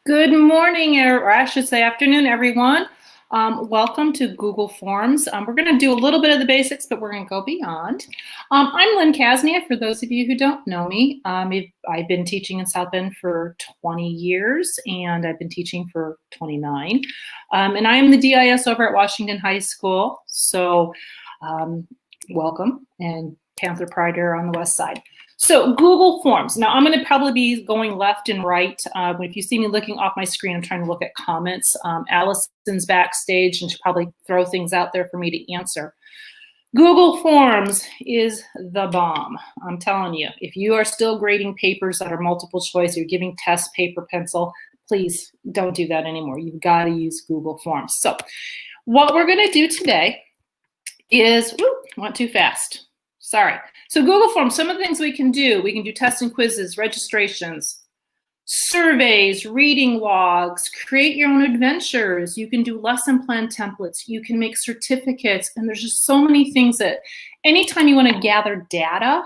Good morning, or I should say afternoon, everyone. Welcome to Google Forms. We're going to do a little bit of the basics, but we're going to go beyond. I'm Lynn Kasnia, for those of you who don't know me. I've been teaching in South Bend for 20 years, and I've been teaching for 29. And I am the DIS over at Washington High School, so welcome, and Panther Pride are on the west side. So Google Forms. Now I'm going to probably be going left and right. If you see me looking off my screen, I'm trying to look at comments. Allison's backstage and she'll probably throw things out there for me to answer. Google Forms is the bomb. I'm telling you, if you are still grading papers that are multiple choice, you're giving tests, paper, pencil, please don't do that anymore. You've got to use Google Forms. So what we're going to do today is, went too fast. Sorry. So Google Forms, some of the things we can do tests and quizzes, registrations, surveys, reading logs, create your own adventures. You can do lesson plan templates. You can make certificates. And there's just so many things that anytime you want to gather data,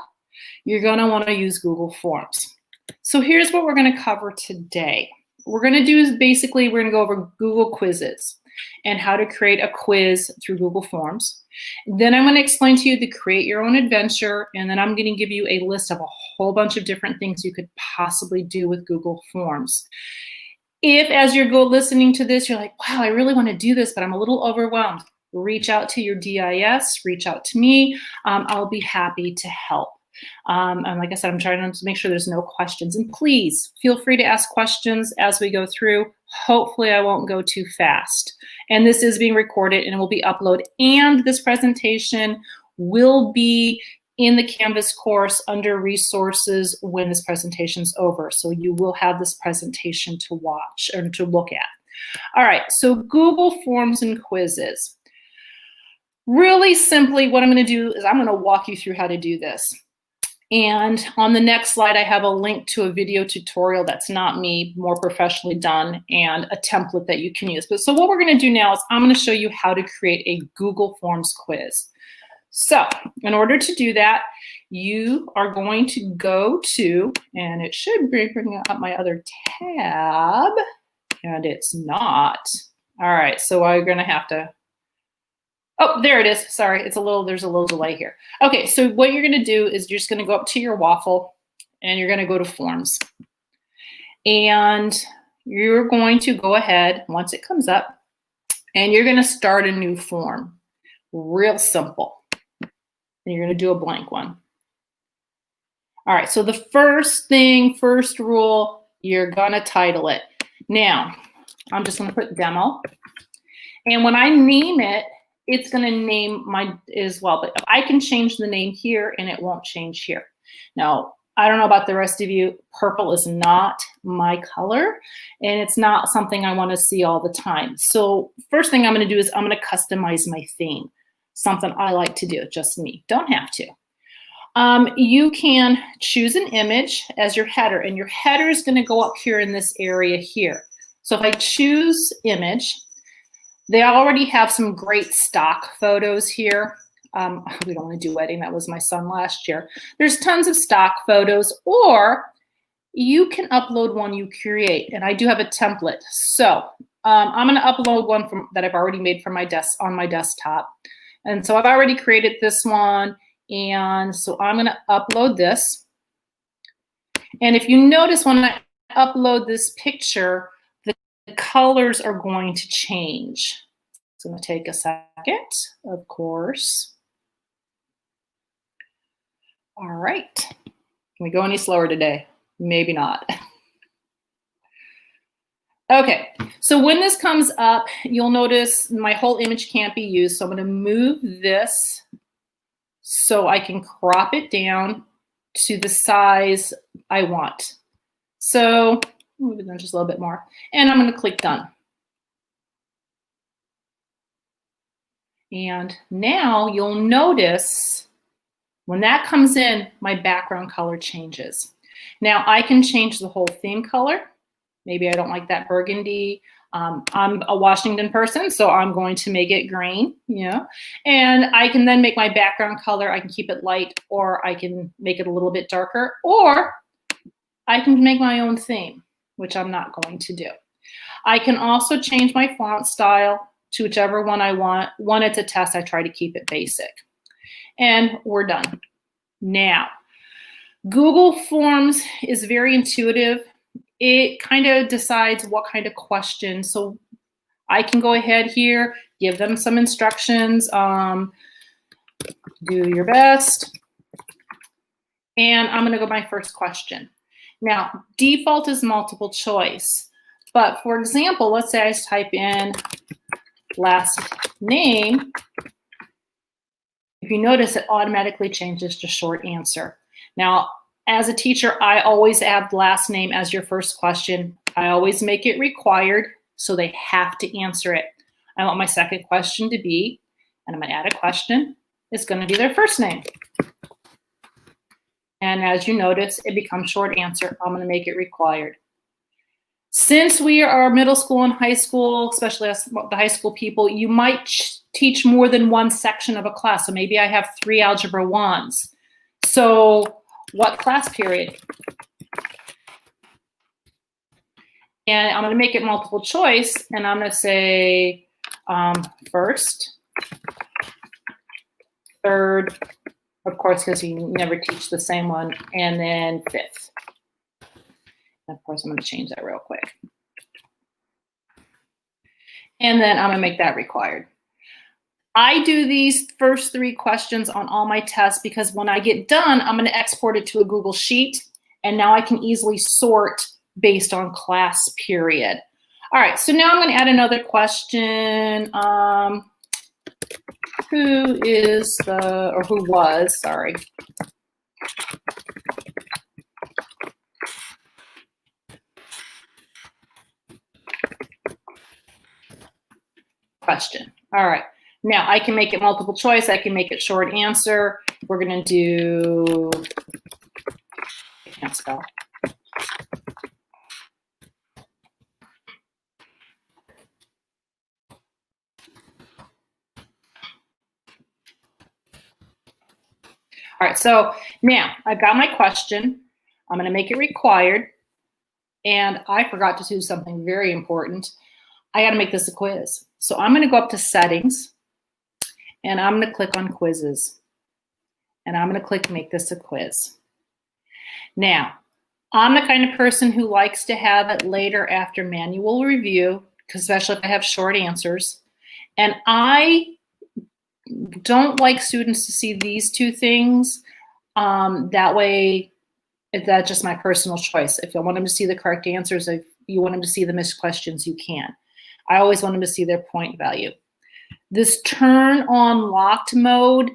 you're going to want to use Google Forms. So here's what we're going to cover today. What we're going to do is basically we're going to go over Google quizzes and how to create a quiz through Google Forms. Then I'm going to explain to you the create your own adventure, and then I'm going to give you a list of a whole bunch of different things you could possibly do with Google Forms. If as you're listening to this, you're like, wow, I really want to do this, but I'm a little overwhelmed, reach out to your DIS, reach out to me. I'll be happy to help. And like I said, I'm trying to make sure there's no questions. And please feel free to ask questions as we go through. Hopefully I won't go too fast. And this is being recorded and it will be uploaded. And this presentation will be in the Canvas course under resources when this presentation's over. So you will have this presentation to watch or to look at. All right, so Google Forms and quizzes. Really simply, what I'm going to do is I'm going to walk you through how to do this. And on the next slide, I have a link to a video tutorial that's not me, more professionally done, and a template that you can use. But so what we're going to do now is I'm going to show you how to create a Google Forms quiz. So in order to do that, you are going to go to, and it should bring up my other tab, and it's not. All right, so I'm going to have to, oh, there it is. Sorry, there's a little delay here. Okay, so what you're going to do is you're just going to go up to your waffle and you're going to go to Forms. And you're going to go ahead once it comes up and you're going to start a new form. Real simple. And you're going to do a blank one. All right, so the first rule, you're going to title it. Now, I'm just going to put demo. And when I name it, it's going to name mine as well, but I can change the name here and it won't change here. Now, I don't know about the rest of you, purple is not my color and it's not something I want to see all the time. So first thing I'm going to do is I'm going to customize my theme, something I like to do, just me, don't have to. You can choose an image as your header and your header is going to go up here in this area here. So if I choose image, they already have some great stock photos here. We don't want to do wedding. That was my son last year. There's tons of stock photos, or you can upload one you create. And I do have a template. So I'm going to upload one that I've already made from on my desktop. And so I've already created this one. And so I'm going to upload this. And if you notice when I upload this picture, the colors are going to change. It's going to take a second, of course. All right. Can we go any slower today? Maybe not. Okay, so when this comes up, you'll notice my whole image can't be used. So I'm going to move this so I can crop it down to the size I want. So move it down just a little bit more. And I'm going to click done. And now you'll notice when that comes in, my background color changes. Now I can change the whole theme color. Maybe I don't like that burgundy. I'm a Washington person, so I'm going to make it green, and I can then make my background color. I can keep it light, or I can make it a little bit darker, or I can make my own theme, which I'm not going to do. I can also change my font style to whichever one I want. When it's a test, I try to keep it basic. And we're done. Now, Google Forms is very intuitive. It kind of decides what kind of question. So I can go ahead here, give them some instructions. Do your best. And I'm going to go my first question. Now, default is multiple choice. But for example, let's say I type in last name. If you notice, it automatically changes to short answer. Now, as a teacher, I always add last name as your first question. I always make it required, so they have to answer it. I want my second question to be, and I'm going to add a question, it's going to be their first name. And as you notice, it becomes short answer. I'm going to make it required. Since we are middle school and high school, especially as the high school people, you might teach more than one section of a class. So maybe I have 3 Algebra 1s. So what class period? And I'm going to make it multiple choice, and I'm going to say first, third, of course, because you never teach the same one, and then fifth. And of course, I'm going to change that real quick. And then I'm going to make that required. I do these first 3 questions on all my tests because when I get done, I'm going to export it to a Google Sheet, and now I can easily sort based on class period. All right, so now I'm going to add another question. Who is the, or who was, sorry. Question. All right. Now I can make it multiple choice. I can make it short answer. We're going to do, I can't spell. All right, so now I've got my question. I'm going to make it required. And I forgot to do something very important. I got to make this a quiz. So I'm going to go up to settings, and I'm going to click on quizzes. And I'm going to click make this a quiz. Now, I'm the kind of person who likes to have it later after manual review, especially if I have short answers. And I don't like students to see these 2 things. That way, that's just my personal choice. If you want them to see the correct answers, if you want them to see the missed questions, you can. I always want them to see their point value. This turn on locked mode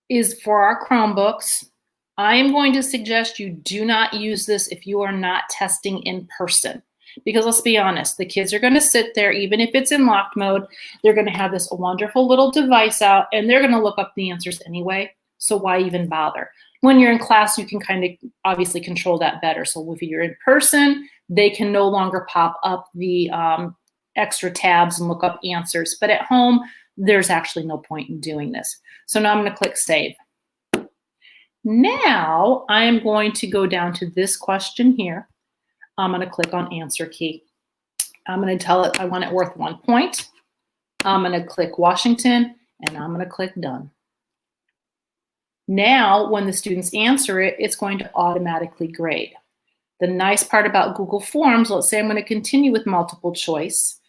is for our Chromebooks. I am going to suggest you do not use this if you are not testing in person. Because let's be honest, the kids are going to sit there, even if it's in locked mode, they're going to have this wonderful little device out, and they're going to look up the answers anyway. So why even bother? When you're in class, you can kind of obviously control that better. So if you're in person, they can no longer pop up the extra tabs and look up answers. But at home, there's actually no point in doing this. So now I'm going to click Save. Now I am going to go down to this question here. I'm going to click on Answer Key. I'm going to tell it I want it worth 1 point. I'm going to click Washington, and I'm going to click Done. Now, when the students answer it, it's going to automatically grade. The nice part about Google Forms, let's say I'm going to continue with multiple choice.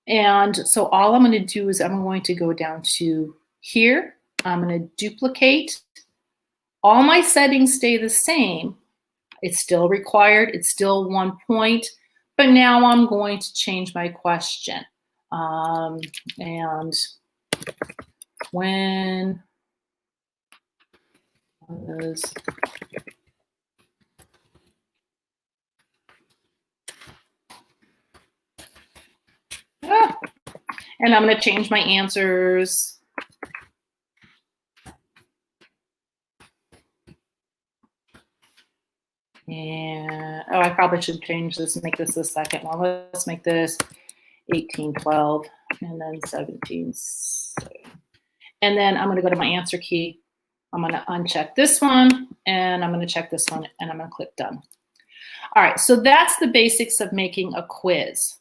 And so all I'm going to do is I'm going to go down to here. I'm going to duplicate. All my settings stay the same. It's still required. It's still 1 point. But now I'm going to change my question. And when was and I'm going to change my answers. And oh, I probably should change this and make this the second one. Let's make this 1812 and then 17. And then I'm going to go to my answer key. I'm going to uncheck this one, and I'm going to check this one, and I'm going to click Done. All right, so that's the basics of making a quiz.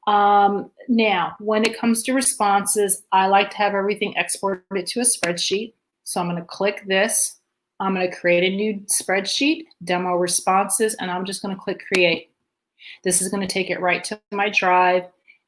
Now, when it comes to responses, I like to have everything exported to a spreadsheet. So I'm going to click this. I'm going to create a new spreadsheet, demo responses, and I'm just going to click create. This is going to take it right to my drive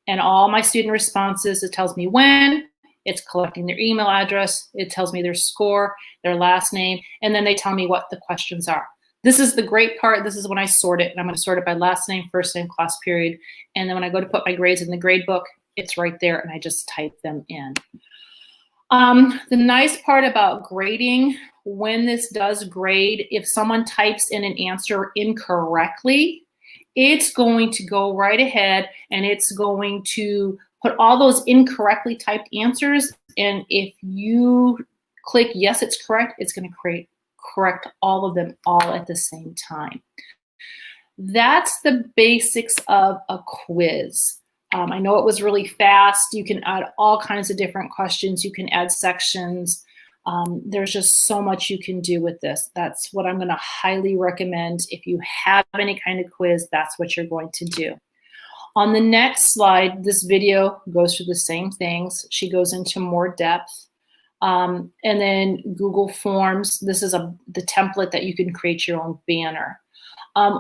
and all my student responses. It tells me when, it's collecting their email address, it tells me their score, their last name, and then they tell me what the questions are. This is the great part. This is when I sort it, and I'm going to sort it by last name, first name, class period. And then when I go to put my grades in the grade book, it's right there, and I just type them in. The nice part about grading, when this does grade, if someone types in an answer incorrectly, it's going to go right ahead and it's going to put all those incorrectly typed answers. And if you click yes, it's correct, it's going to correct all of them all at the same time. That's the basics of a quiz. I know it was really fast. You can add all kinds of different questions. You can add sections. There's just so much you can do with this. That's what I'm going to highly recommend. If you have any kind of quiz, that's what you're going to do. On the next slide, this video goes through the same things. She goes into more depth. And then Google Forms, this is the template that you can create your own banner.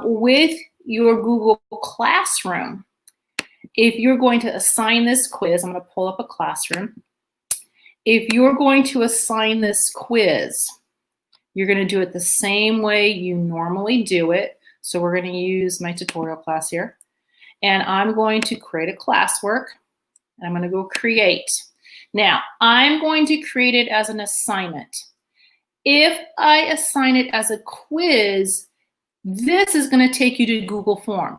With your Google Classroom, if you're going to assign this quiz, I'm going to pull up a classroom. If you're going to assign this quiz, you're going to do it the same way you normally do it. So we're going to use my tutorial class here. And I'm going to create a classwork. And I'm going to go create. Now, I'm going to create it as an assignment. If I assign it as a quiz, this is going to take you to Google Forms.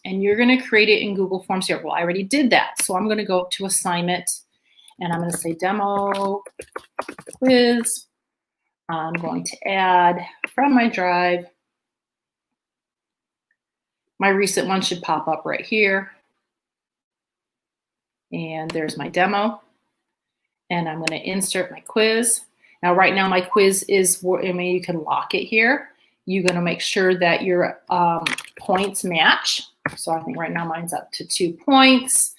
And you're going to create it in Google Forms here. Well, I already did that. So I'm going to go to assignment. And I'm going to say demo quiz. I'm going to add from my drive. My recent one should pop up right here. And there's my demo. And I'm going to insert my quiz. Now, right now, my quiz is, you can lock it here. You're going to make sure that your points match. So I think right now mine's up to 2 points.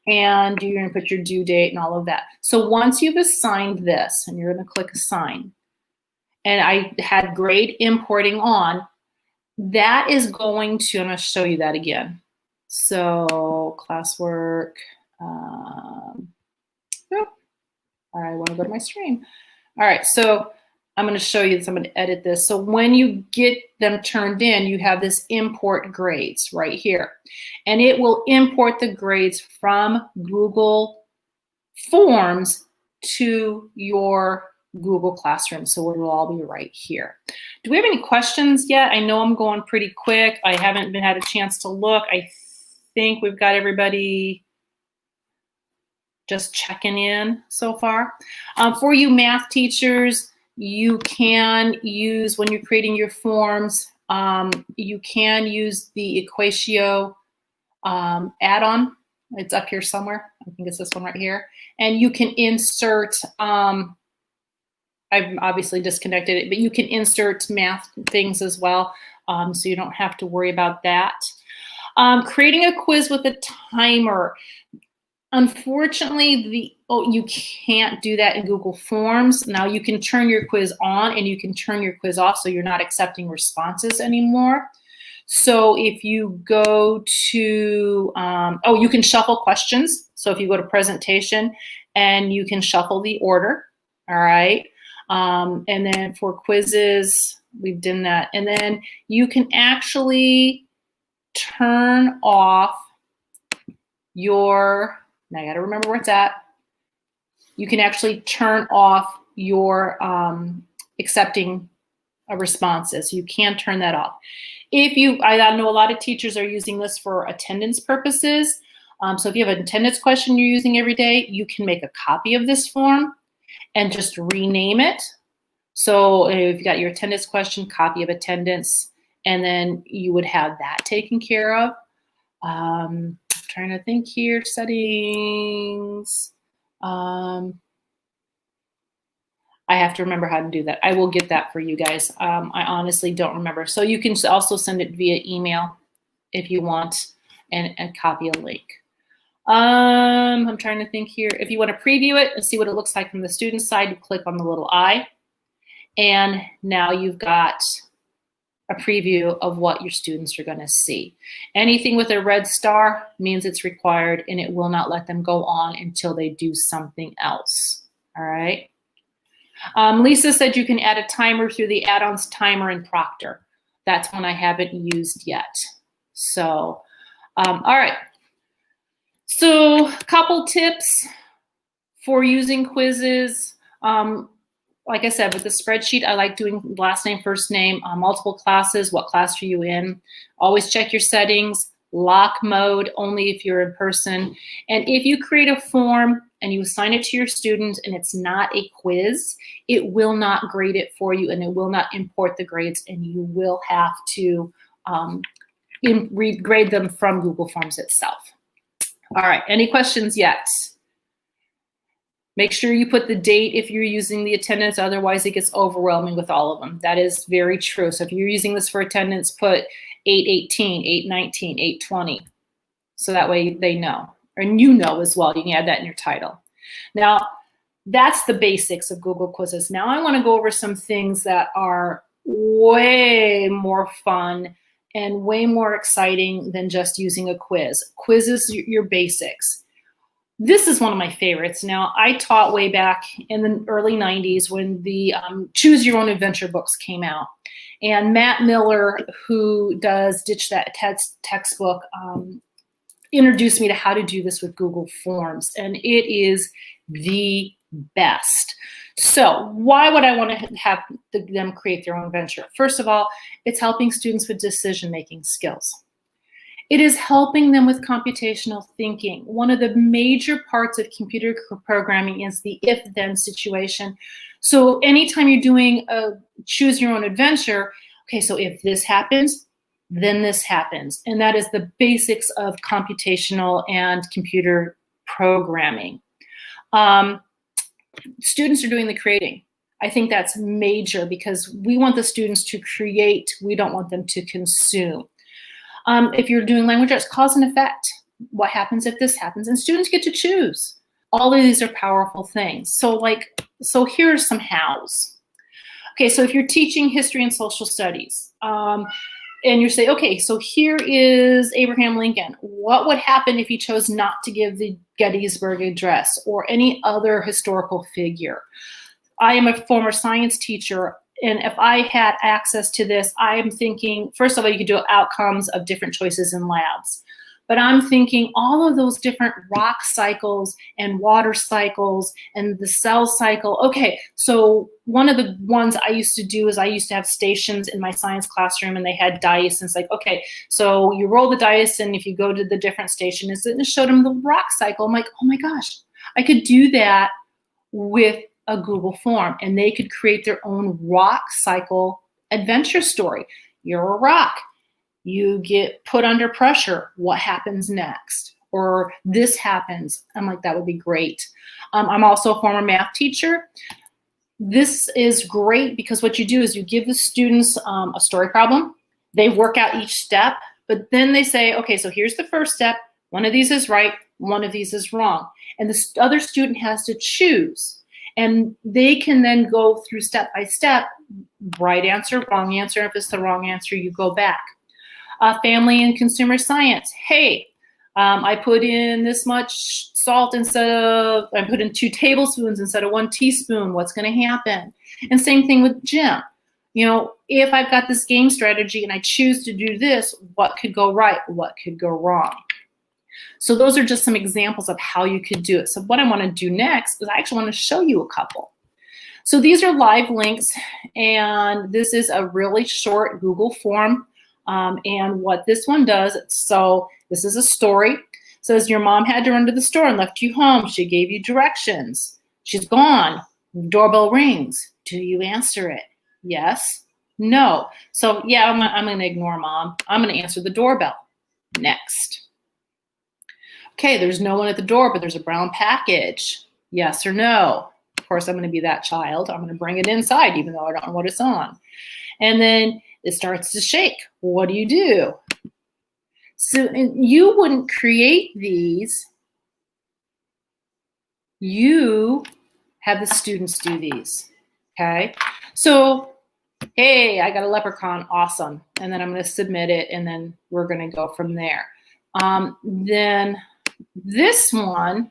And you're going to put your due date and all of that. So once you've assigned this, and you're going to click assign, and I had grade importing on, that is going to, I'm going to show you that again. So classwork, I want to go to my stream. All right, so I'm going to show you this. I'm going to edit this. So when you get them turned in, you have this import grades right here. And it will import the grades from Google Forms to your Google Classroom. So it will all be right here. Do we have any questions yet? I know I'm going pretty quick. I haven't had a chance to look. I think we've got everybody just checking in so far. For you math teachers, you can use, when you're creating your forms, you can use the Equatio add-on. It's up here somewhere. I think it's this one right here. And you can insert, I've obviously disconnected it, but you can insert math things as well. So you don't have to worry about that. Creating a quiz with a timer. Unfortunately, you can't do that in Google Forms. Now you can turn your quiz on and you can turn your quiz off so you're not accepting responses anymore. So if you go to, you can shuffle questions. So if you go to presentation and you can shuffle the order, all right? And then for quizzes, we've done that. And then you can actually turn off your, now I gotta remember where it's at. You can actually turn off your accepting responses. You can turn that off. I know a lot of teachers are using this for attendance purposes. So if you have an attendance question you're using every day, you can make a copy of this form and just rename it. So if you got your attendance question, copy of attendance, and then you would have that taken care of. Trying to think here, settings. I I have to remember how to do that. I will get that for you guys. I honestly don't remember. So you can also send it via email if you want and copy a link. I'm trying to think here. If you want to preview it and see what it looks like from the student side, you click on the little eye. And now you've got a preview of what your students are going to see. Anything with a red star means it's required, and it will not let them go on until they do something else. All right. Lisa said you can add a timer through the add-ons timer in Proctor. That's one I haven't used yet. So, all right. So, a couple tips for using quizzes. Like I said, with the spreadsheet, I like doing last name, first name, multiple classes. What class are you in? Always check your settings. Lock mode, only if you're in person. And if you create a form and you assign it to your students and it's not a quiz, it will not grade it for you and it will not import the grades, and you will have to regrade them from Google Forms itself. All right, any questions yet? Make sure you put the date if you're using the attendance, otherwise it gets overwhelming with all of them. That is very true. So if you're using this for attendance, put 8/18, 8/19, 8/20. So that way they know, and you know as well. You can add that in your title. Now, that's the basics of Google Quizzes. Now I want to go over some things that are way more fun and way more exciting than just using a quiz. Quiz is your basics. This is one of my favorites. Now, I taught way back in the early 90s when the Choose Your Own Adventure books came out. And Matt Miller, who does Ditch That textbook, introduced me to how to do this with Google Forms. And it is the best. So why would I want to have them create their own adventure? First of all, it's helping students with decision-making skills. It is helping them with computational thinking. One of the major parts of computer programming is the if-then situation. So anytime you're doing a choose your own adventure, okay, so if this happens, then this happens. And that is the basics of computational and computer programming. Students are doing the creating. I think that's major because we want the students to create. We don't want them to consume. If you're doing language arts, cause and effect. What happens if this happens? And students get to choose. All of these are powerful things. So here are some hows. Okay, so if you're teaching history and social studies, and you say, okay, so here is Abraham Lincoln. What would happen if he chose not to give the Gettysburg Address or any other historical figure? I am a former science teacher. And if I had access to this, I am thinking, first of all, you could do outcomes of different choices in labs. But I'm thinking all of those different rock cycles and water cycles and the cell cycle. Okay, so one of the ones I used to do is I used to have stations in my science classroom and they had dice. And it's like, okay, so you roll the dice and if you go to the different station, it showed them the rock cycle. I'm like, oh my gosh, I could do that with a Google form, and they could create their own rock cycle adventure story. You're a rock. You get put under pressure. What happens next? Or this happens. I'm like, that would be great. I'm also a former math teacher. This is great because what you do is you give the students a story problem. They work out each step, but then they say, okay, so here's the first step. One of these is right. One of these is wrong. And the other student has to choose. And they can then go through step by step, right answer, wrong answer. If it's the wrong answer, you go back. Family and consumer science. Hey, I put in this much salt I put in 2 tablespoons instead of 1 teaspoon. What's going to happen? And same thing with gym. You know, if I've got this game strategy and I choose to do this, what could go right? What could go wrong? So those are just some examples of how you could do it. So what I want to do next is I actually want to show you a couple. So these are live links, and this is a really short Google form. And what this one does, so this is a story. It says your mom had to run to the store and left you home. She gave you directions. She's gone. Doorbell rings. Do you answer it? Yes. No. So yeah, I'm going to ignore mom. I'm going to answer the doorbell. Next. Okay, there's no one at the door, but there's a brown package. Yes or no? Of course, I'm going to be that child. I'm going to bring it inside, even though I don't know what it's on. And then it starts to shake. What do you do? So you wouldn't create these. You have the students do these, okay? So, hey, I got a leprechaun, awesome. And then I'm going to submit it, and then we're going to go from there. Then this one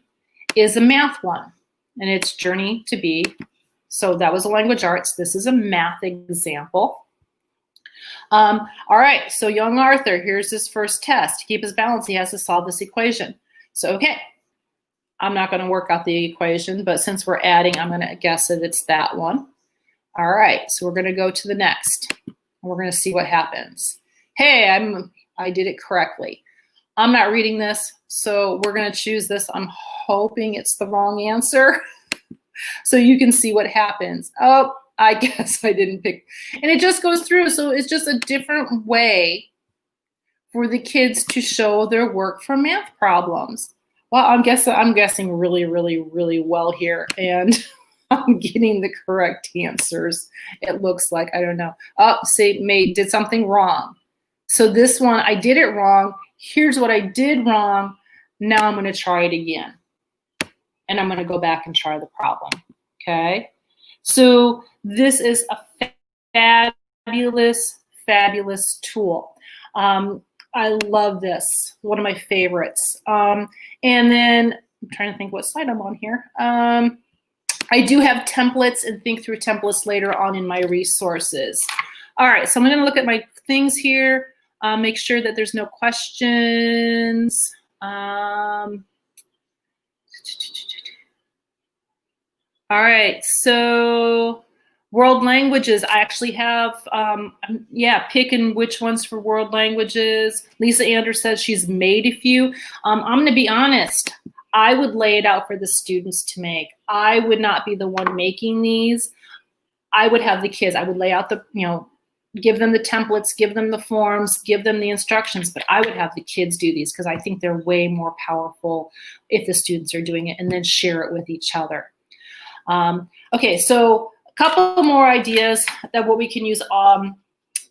is a math one, and it's Journey to Be. So that was a language arts. This is a math example. All right, so young Arthur, here's his first test. To keep his balance, he has to solve this equation. So, okay, I'm not going to work out the equation, but since we're adding, I'm going to guess that it's that one. All right, so we're going to go to the next. We're going to see what happens. Hey, I did it correctly. I'm not reading this, so we're going to choose this. I'm hoping it's the wrong answer so you can see what happens. Oh, I guess I didn't pick. And it just goes through. So it's just a different way for the kids to show their work for math problems. Well, I'm guessing really, really, really well here. And I'm getting the correct answers. It looks like, I don't know. Oh, say, did something wrong. So this one, I did it wrong. Here's what I did wrong. Now I'm going to try it again. And I'm going to go back and try the problem. Okay. So this is a fabulous, fabulous tool. I love this. One of my favorites. And then I'm trying to think what slide I'm on here. I do have templates and think through templates later on in my resources. All right, so I'm going to look at my things here, make sure that there's no questions. All right, so world languages, I actually have, picking which ones for world languages. Lisa Anders says she's made a few. I'm going to be honest. I would lay it out for the students to make. I would not be the one making these. I would have the kids. I would lay out the, give them the templates, give them the forms, give them the instructions, but I would have the kids do these because I think they're way more powerful if the students are doing it, and then share it with each other. Okay, so a couple more ideas that what we can use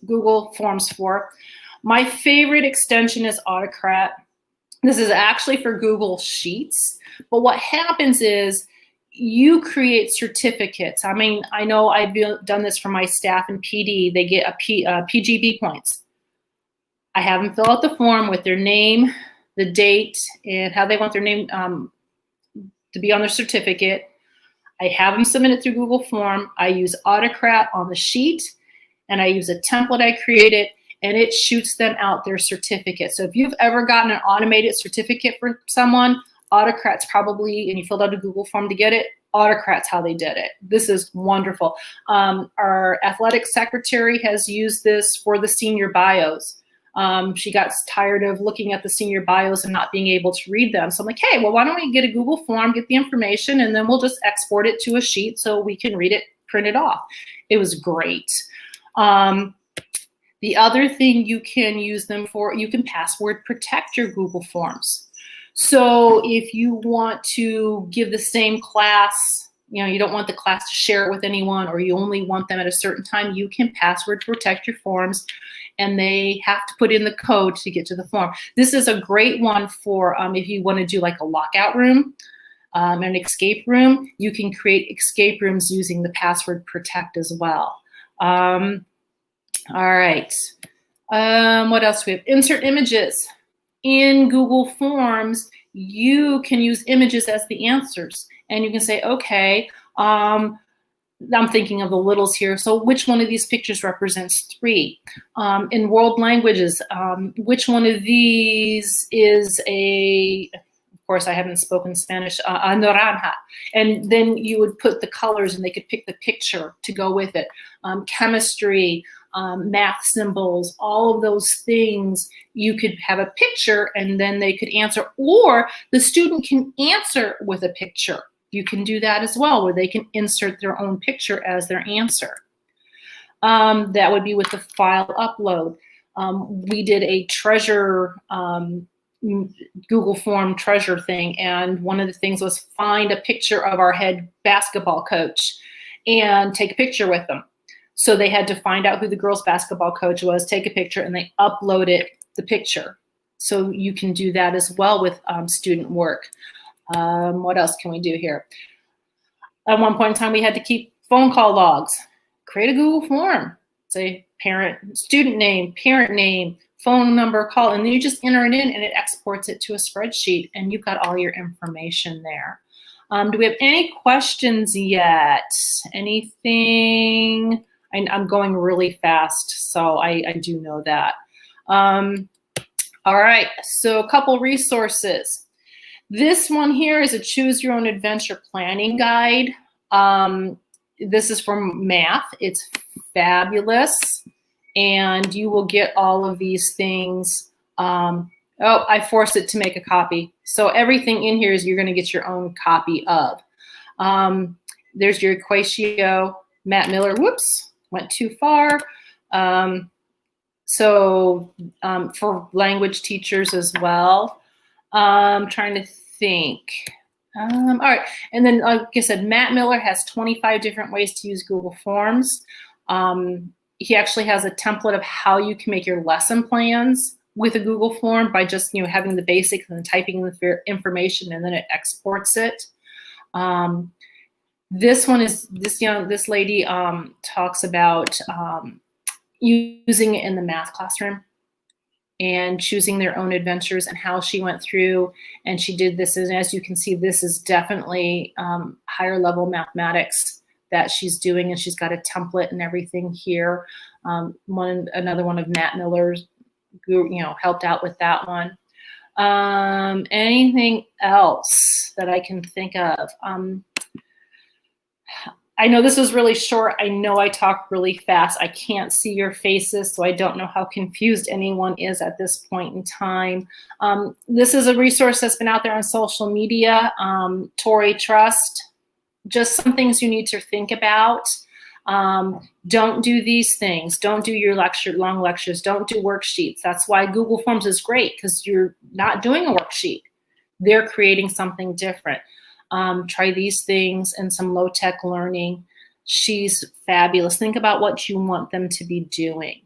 Google Forms for. My favorite extension is Autocrat. This is actually for Google Sheets, but what happens is you create certificates. I mean, I know I've done this for my staff in PD. They get PGB points. I have them fill out the form with their name, the date, and how they want their name to be on their certificate. I have them submit it through Google Form. I use Autocrat on the sheet, and I use a template I created, and it shoots them out their certificate. So if you've ever gotten an automated certificate for someone, Autocrat's probably, and you filled out a Google form to get it, Autocrat's how they did it. This is wonderful. Our athletic secretary has used this for the senior bios. She got tired of looking at the senior bios and not being able to read them. So I'm like, hey, well, why don't we get a Google form, get the information, and then we'll just export it to a sheet so we can read it, print it off. It was great. The other thing you can use them for, you can password protect your Google Forms. So if you want to give the same class, you don't want the class to share it with anyone, or you only want them at a certain time, you can password protect your forms, and they have to put in the code to get to the form. This is a great one for if you want to do like a lockout room, an escape room. You can create escape rooms using the password protect as well. All right. What else do we have? Insert images. In Google Forms, you can use images as the answers. And you can say, okay, I'm thinking of the littles here. So which one of these pictures represents 3? In world languages, which one of these is of course, I haven't spoken Spanish, a naranja. And then you would put the colors and they could pick the picture to go with it. Chemistry, math symbols, all of those things, you could have a picture and then they could answer, or the student can answer with a picture. You can do that as well, where they can insert their own picture as their answer. That would be with the file upload. We did a treasure Google Form treasure thing, and one of the things was find a picture of our head basketball coach and take a picture with them. So they had to find out who the girls' basketball coach was, take a picture, and they uploaded the picture. So you can do that as well with student work. What else can we do here? At one point in time, we had to keep phone call logs. Create a Google form. Say parent, student name, parent name, phone number, call, and then you just enter it in and it exports it to a spreadsheet and you've got all your information there. Do we have any questions yet? Anything? I'm going really fast, so I do know that. All right, so a couple resources. This one here is a Choose Your Own Adventure planning guide. This is from math. It's fabulous, and you will get all of these things. Oh, I forced it to make a copy. So everything in here is you're going to get your own copy of. There's your Equatio, Matt Miller. Whoops, went too far. For language teachers as well. I'm trying to think. All right, and then like I said, Matt Miller has 25 different ways to use Google Forms. He actually has a template of how you can make your lesson plans with a Google form by just having the basics and then typing the information, and then it exports it. This one is this lady talks about using it in the math classroom and choosing their own adventures and how she went through and she did this. And as you can see, this is definitely higher level mathematics that she's doing, and she's got a template and everything here. Another one of Matt Miller's, helped out with that one. Anything else that I can think of? I know this was really short. I know I talk really fast. I can't see your faces, so I don't know how confused anyone is at this point in time. This is a resource that's been out there on social media, Tory Trust. Just some things you need to think about. Don't do these things. Don't do your long lectures. Don't do worksheets. That's why Google Forms is great, because you're not doing a worksheet. They're creating something different. Try these things and some low-tech learning. She's fabulous. Think about what you want them to be doing.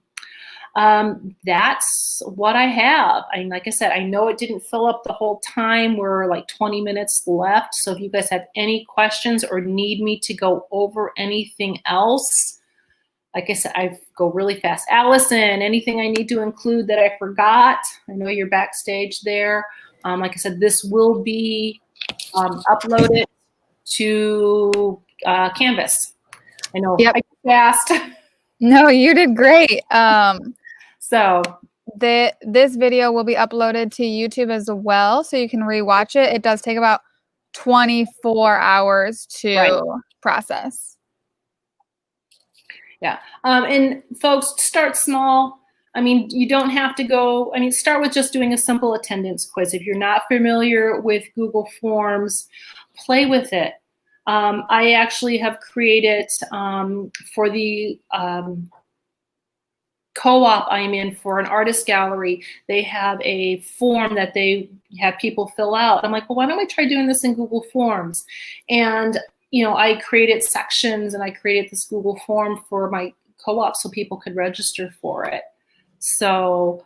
That's what I have. Like I said, I know it didn't fill up the whole time. We're like 20 minutes left. So if you guys have any questions or need me to go over anything else, like I said, I go really fast. Allison, anything I need to include that I forgot? I know you're backstage there. Like I said, this will be uploaded to Canvas. I know. Yep. I fast. No, you did great. So this video will be uploaded to YouTube as well, so you can rewatch it. It does take about 24 hours to process. Yeah. And folks, start small. I mean, you don't have to go, start with just doing a simple attendance quiz. If you're not familiar with Google Forms, play with it. I actually have created for the co-op I'm in for an artist gallery, they have a form that they have people fill out. I'm like, well, why don't we try doing this in Google Forms? And I created sections and I created this Google form for my co-op so people could register for it. So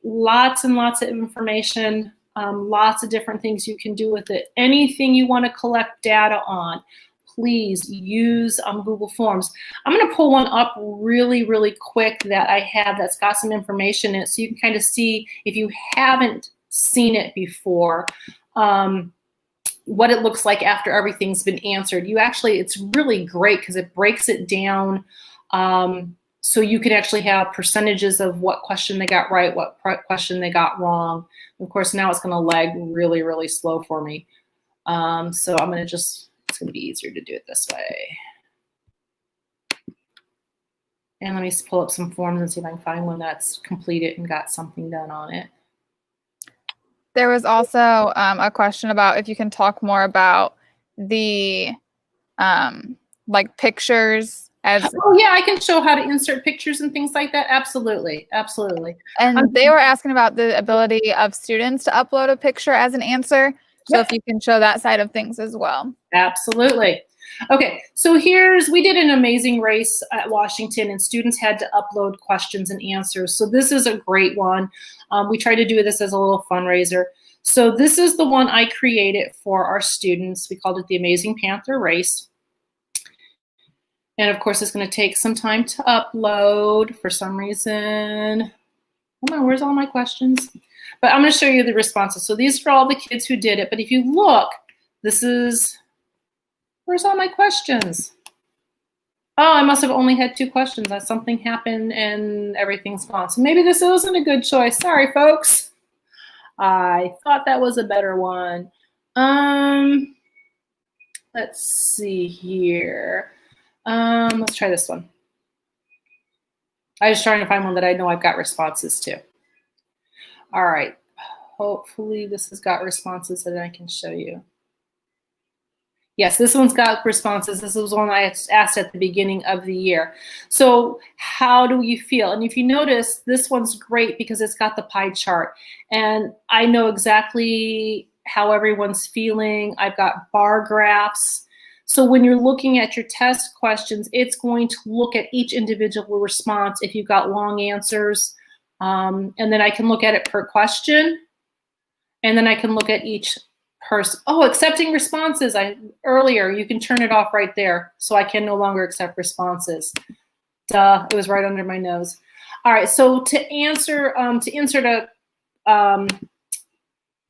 lots and lots of information, lots of different things you can do with it. Anything you want to collect data on, please use Google Forms. I'm going to pull one up really, really quick that I have that's got some information in it so you can kind of see, if you haven't seen it before, what it looks like after everything's been answered. It's really great because it breaks it down so you can actually have percentages of what question they got right, what question they got wrong. Of course, now it's going to lag really, really slow for me. So I'm going to it's going to be easier to do it this way. And let me just pull up some forms and see if I can find one that's completed and got something done on it. There was also a question about if you can talk more about the like pictures Oh yeah, I can show how to insert pictures and things like that. Absolutely, absolutely. And they were asking about the ability of students to upload a picture as an answer. So if you can show that side of things as well. Absolutely. Okay, so we did an amazing race at Washington and students had to upload questions and answers. So this is a great one. We tried to do this as a little fundraiser. So this is the one I created for our students. We called it the Amazing Panther Race. And of course, it's going to take some time to upload for some reason. Hold on, where's all my questions? But I'm going to show you the responses. So these are all the kids who did it. But if you look, where's all my questions? Oh, I must have only had 2 questions. Something happened and everything's gone. So maybe this wasn't a good choice. Sorry, folks. I thought that was a better one. Let's see here. Let's try this one. I was trying to find one that I know I've got responses to. All right. Hopefully this has got responses that I can show you. Yes, this one's got responses. This was one I asked at the beginning of the year. So how do you feel? And if you notice, this one's great because it's got the pie chart. And I know exactly how everyone's feeling. I've got bar graphs. So when you're looking at your test questions, it's going to look at each individual response if you've got long answers. And then I can look at it per question. And then I can look at each person. Oh, accepting responses. Earlier, you can turn it off right there. So I can no longer accept responses. Duh, it was right under my nose. All right, so to insert a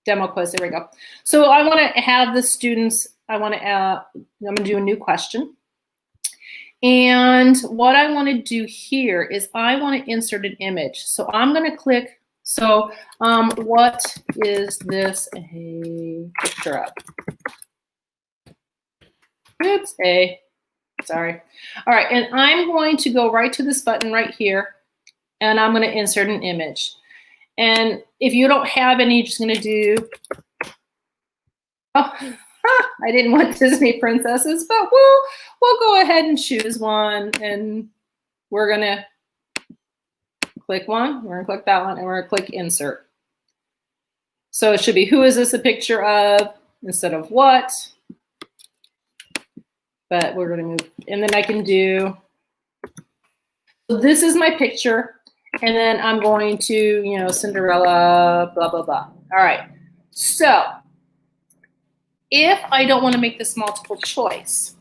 demo quiz, there we go. So I want to have the students, I'm going to do a new question. And what I want to do here is I want to insert an image. So I'm going to click, what is this a picture of? Oops, sorry. All right, and I'm going to go right to this button right here, and I'm going to insert an image. And if you don't have any, you're just going to do, I didn't want Disney princesses, but we'll go ahead and choose one, and we're going to click one, we're going to click that one, and we're going to click insert. So it should be, who is this a picture of, instead of what. But we're going to move, and then I can do, so this is my picture, and then I'm going to, Cinderella, blah, blah, blah. All right, so if I don't want to make this multiple choice,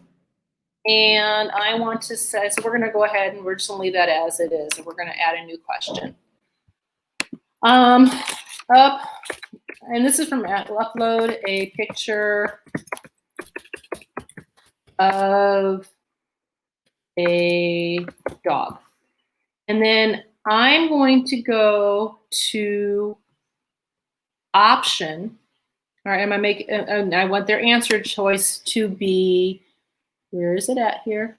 and I want to say, so we're going to go ahead and we're just going to leave that as it is, and we're going to add a new question. And this is from upload a picture of a dog. And then I'm going to go to option. All right, I want their answer choice to be, where is it at here?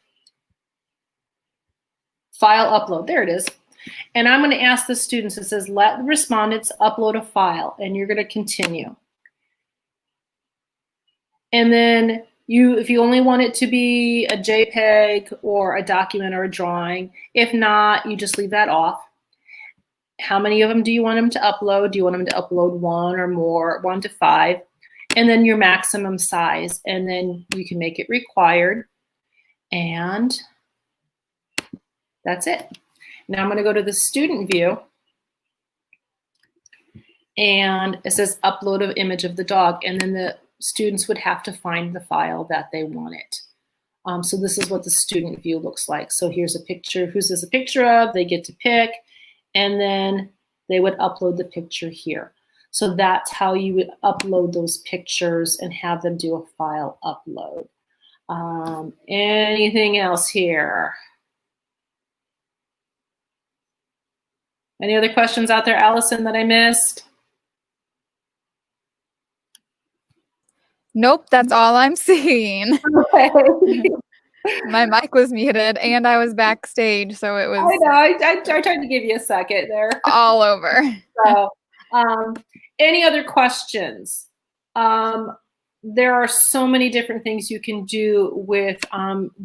File upload, there it is. And I'm going to ask the students, it says, let the respondents upload a file, and you're going to continue. And then if you only want it to be a JPEG or a document or a drawing, if not, you just leave that off. How many of them do you want them to upload? Do you want them to upload 1 or more, 1 to 5? And then your maximum size. And then you can make it required. And that's it. Now I'm going to go to the student view. And it says upload an image of the dog. And then the students would have to find the file that they wanted. So this is what the student view looks like. So here's a picture. Who's this a picture of? They get to pick. And then they would upload the picture here. So that's how you would upload those pictures and have them do a file upload. Anything else here? Any other questions out there, Allison, that I missed? Nope, that's all I'm seeing. Okay. My mic was muted and I was backstage, so it was. I know, I tried to give you a second there. All over. So, any other questions? There are so many different things you can do with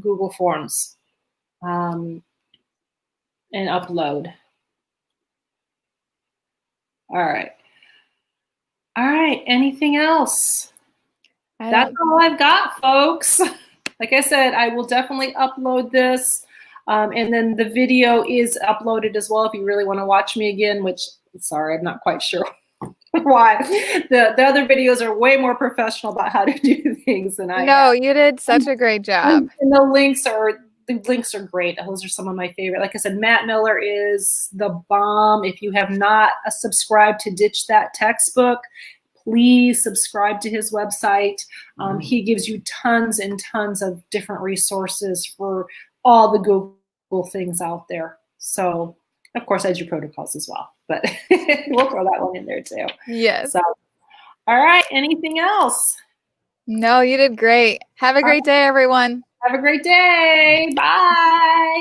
Google Forms. and upload. All right. All right. Anything else? That's all I've got, folks. Like I said, I will definitely upload this. And then the video is uploaded as well if you really want to watch me again, which, sorry, I'm not quite sure why. The other videos are way more professional about how to do things than I No, am. you did such a great job. And the links are great. Those are some of my favorite. Like I said, Matt Miller is the bomb. If you have not subscribed to Ditch That Textbook, please subscribe to his website. He gives you tons and tons of different resources for all the Google things out there. So, of course, I do protocols as well, but we'll throw that one in there too. Yes. So, all right. Anything else? No, you did great. Have a great day, everyone. Have a great day. Bye.